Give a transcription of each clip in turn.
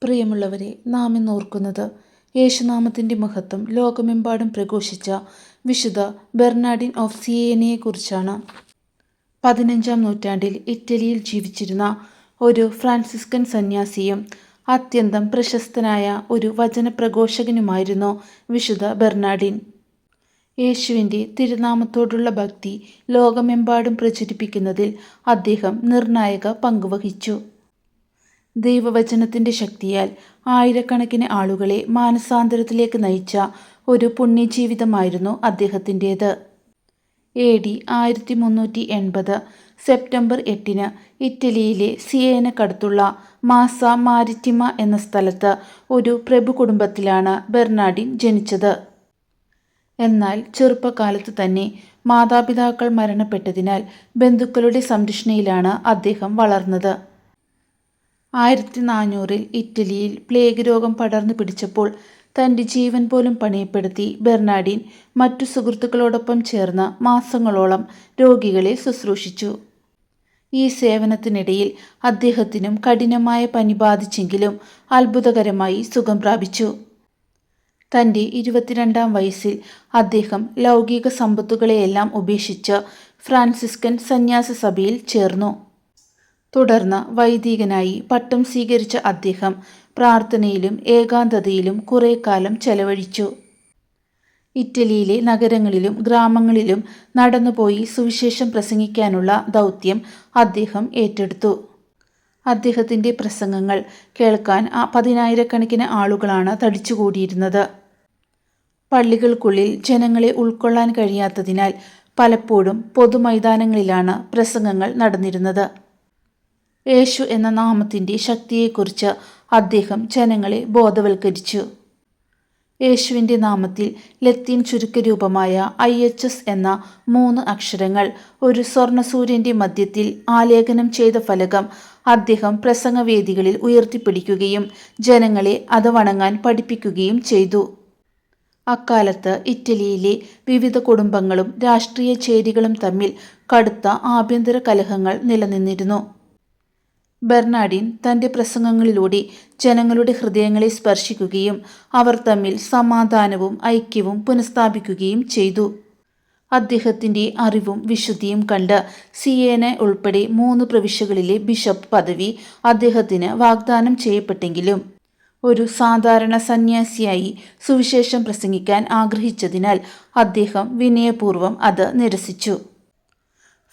പ്രിയമുള്ളവരെ, നാം ഇന്ന് ഓർക്കുന്നത് യേശുനാമത്തിൻ്റെ മഹത്വം ലോകമെമ്പാടും പ്രഘോഷിച്ച വിശുദ്ധ ബെർണാഡിൻ ഓഫ് സിയേനയെക്കുറിച്ചാണ്. 15-ാം നൂറ്റാണ്ടിൽ ഇറ്റലിയിൽ ജീവിച്ചിരുന്ന ഒരു ഫ്രാൻസിസ്കൻ സന്യാസിയും അത്യന്തം പ്രശസ്തനായ ഒരു വചനപ്രഘോഷകനുമായിരുന്നു വിശുദ്ധ ബെർണാഡിൻ. യേശുവിൻ്റെ തിരുനാമത്തോടുള്ള ഭക്തി ലോകമെമ്പാടും പ്രചരിപ്പിക്കുന്നതിൽ അദ്ദേഹം നിർണായക പങ്കുവഹിച്ചു. ദൈവവചനത്തിൻ്റെ ശക്തിയാൽ ആയിരക്കണക്കിന് ആളുകളെ മാനസാന്തരത്തിലേക്ക് നയിച്ച ഒരു പുണ്യജീവിതമായിരുന്നു അദ്ദേഹത്തിൻ്റേത്. AD 1380 സെപ്റ്റംബർ 8 ഇറ്റലിയിലെ സിയേനക്കടുത്തുള്ള മാസ മാരിറ്റിമ എന്ന സ്ഥലത്ത് ഒരു പ്രഭു കുടുംബത്തിലാണ് ബെർണാഡിൻ ജനിച്ചത്. എന്നാൽ ചെറുപ്പകാലത്തു തന്നെ മാതാപിതാക്കൾ മരണപ്പെട്ടതിനാൽ ബന്ധുക്കളുടെ സംരക്ഷണയിലാണ് അദ്ദേഹം വളർന്നത്. 1400-ൽ ഇറ്റലിയിൽ പ്ലേഗ് രോഗം പടർന്നു പിടിച്ചപ്പോൾ തൻ്റെ ജീവൻ പോലും പണയപ്പെടുത്തി ബെർണാഡിൻ മറ്റു സുഹൃത്തുക്കളോടൊപ്പം ചേർന്ന് മാസങ്ങളോളം രോഗികളെ ശുശ്രൂഷിച്ചു. ഈ സേവനത്തിനിടയിൽ അദ്ദേഹത്തിനും കഠിനമായ പനി ബാധിച്ചെങ്കിലും അത്ഭുതകരമായി സുഖം പ്രാപിച്ചു. തൻ്റെ 22-ാം വയസ്സിൽ അദ്ദേഹം ലൗകിക സമ്പത്തുകളെയെല്ലാം ഉപേക്ഷിച്ച് ഫ്രാൻസിസ്കൻ സന്യാസ സഭയിൽ ചേർന്നു. തുടർന്ന് വൈദികനായി പട്ടം സ്വീകരിച്ച അദ്ദേഹം പ്രാർത്ഥനയിലും ഏകാന്തതയിലും കുറേ കാലം ചെലവഴിച്ചു. ഇറ്റലിയിലെ നഗരങ്ങളിലും ഗ്രാമങ്ങളിലും നടന്നുപോയി സുവിശേഷം പ്രസംഗിക്കാനുള്ള ദൗത്യം അദ്ദേഹം ഏറ്റെടുത്തു. അദ്ദേഹത്തിൻ്റെ പ്രസംഗങ്ങൾ കേൾക്കാൻ 10,000-കണക്കിന് ആളുകളാണ് തടിച്ചുകൂടിയിരുന്നത്. പള്ളികൾക്കുള്ളിൽ ജനങ്ങളെ ഉൾക്കൊള്ളാൻ കഴിയാത്തതിനാൽ പലപ്പോഴും പൊതുമൈതാനങ്ങളിലാണ് പ്രസംഗങ്ങൾ നടന്നിരുന്നത്. യേശു എന്ന നാമത്തിൻ്റെ ശക്തിയെക്കുറിച്ച് അദ്ദേഹം ജനങ്ങളെ ബോധവൽക്കരിച്ചു. യേശുവിൻ്റെ നാമത്തിൽ ലത്തീൻ ചുരുക്കരൂപമായ IHS എന്ന 3 അക്ഷരങ്ങൾ ഒരു സ്വർണ്ണസൂര്യൻ്റെ മധ്യത്തിൽ ആലേഖനം ചെയ്ത ഫലകം അദ്ദേഹം പ്രസംഗവേദികളിൽ ഉയർത്തിപ്പിടിക്കുകയും ജനങ്ങളെ അത് വണങ്ങാൻ പഠിപ്പിക്കുകയും ചെയ്തു. അക്കാലത്ത് ഇറ്റലിയിലെ വിവിധ കുടുംബങ്ങളും രാഷ്ട്രീയ ചേരികളും തമ്മിൽ കടുത്ത ആഭ്യന്തര കലഹങ്ങൾ നിലനിന്നിരുന്നു. ബെർണാഡിൻ തൻ്റെ പ്രസംഗങ്ങളിലൂടെ ജനങ്ങളുടെ ഹൃദയങ്ങളെ സ്പർശിക്കുകയും അവർ തമ്മിൽ സമാധാനവും ഐക്യവും പുനഃസ്ഥാപിക്കുകയും ചെയ്തു. അദ്ദേഹത്തിൻ്റെ അറിവും വിശുദ്ധിയും കണ്ട് സിയേന ഉൾപ്പെടെ 3 പ്രവിശ്യകളിലെ ബിഷപ്പ് പദവി അദ്ദേഹത്തിന് വാഗ്ദാനം ചെയ്യപ്പെട്ടെങ്കിലും ഒരു സാധാരണ സന്യാസിയായി സുവിശേഷം പ്രസംഗിക്കാൻ ആഗ്രഹിച്ചതിനാൽ അദ്ദേഹം വിനയപൂർവ്വം അത് നിരസിച്ചു.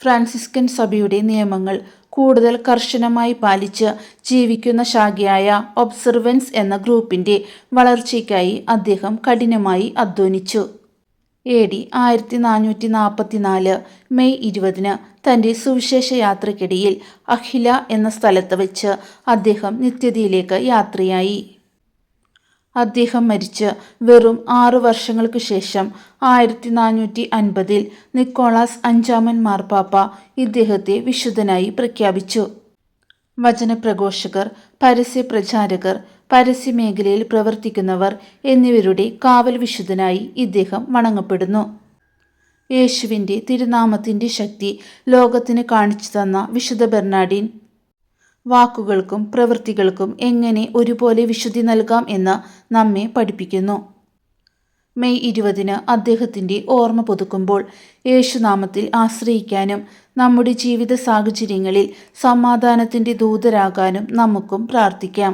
ഫ്രാൻസിസ്കൻ സഭയുടെ നിയമങ്ങൾ കൂടുതൽ കർശനമായി പാലിച്ച് ജീവിക്കുന്ന ശാഖയായ ഒബ്സർവൻസ് എന്ന ഗ്രൂപ്പിൻ്റെ വളർച്ചയ്ക്കായി അദ്ദേഹം കഠിനമായി അധ്വാനിച്ചു. AD 1444 മെയ് 20 തൻ്റെ സുവിശേഷ യാത്രയ്ക്കിടയിൽ അഖില എന്ന സ്ഥലത്ത് വച്ച് അദ്ദേഹം നിത്യതയിലേക്ക് യാത്രയായി. അദ്ദേഹം മരിച്ച് വെറും 6 വർഷങ്ങൾക്ക് ശേഷം 1450-ൽ നിക്കോളാസ് 5-ാമൻ മാർപ്പാപ്പ ഇദ്ദേഹത്തെ വിശുദ്ധനായി പ്രഖ്യാപിച്ചു. വചനപ്രഘോഷകർ, പരസ്യപ്രചാരകർ, പരസ്യമേഖലയിൽ പ്രവർത്തിക്കുന്നവർ എന്നിവരുടെ കാവൽ വിശുദ്ധനായി ഇദ്ദേഹം വണങ്ങപ്പെടുന്നു. യേശുവിൻ്റെ തിരുനാമത്തിൻ്റെ ശക്തി ലോകത്തിന് കാണിച്ചു തന്ന വിശുദ്ധ ബെർണാഡിൻ വാക്കുകൾക്കും പ്രവൃത്തികൾക്കും എങ്ങനെ ഒരുപോലെ വിശുദ്ധി നൽകാം എന്ന് നമ്മെ പഠിപ്പിക്കുന്നു. മെയ് 20 അദ്ദേഹത്തിൻ്റെ ഓർമ്മ പുതുക്കുമ്പോൾ യേശുനാമത്തിൽ ആശ്രയിക്കാനും നമ്മുടെ ജീവിത സാഹചര്യങ്ങളിൽ സമാധാനത്തിൻ്റെ ദൂതരാകാനും നമുക്കും പ്രാർത്ഥിക്കാം.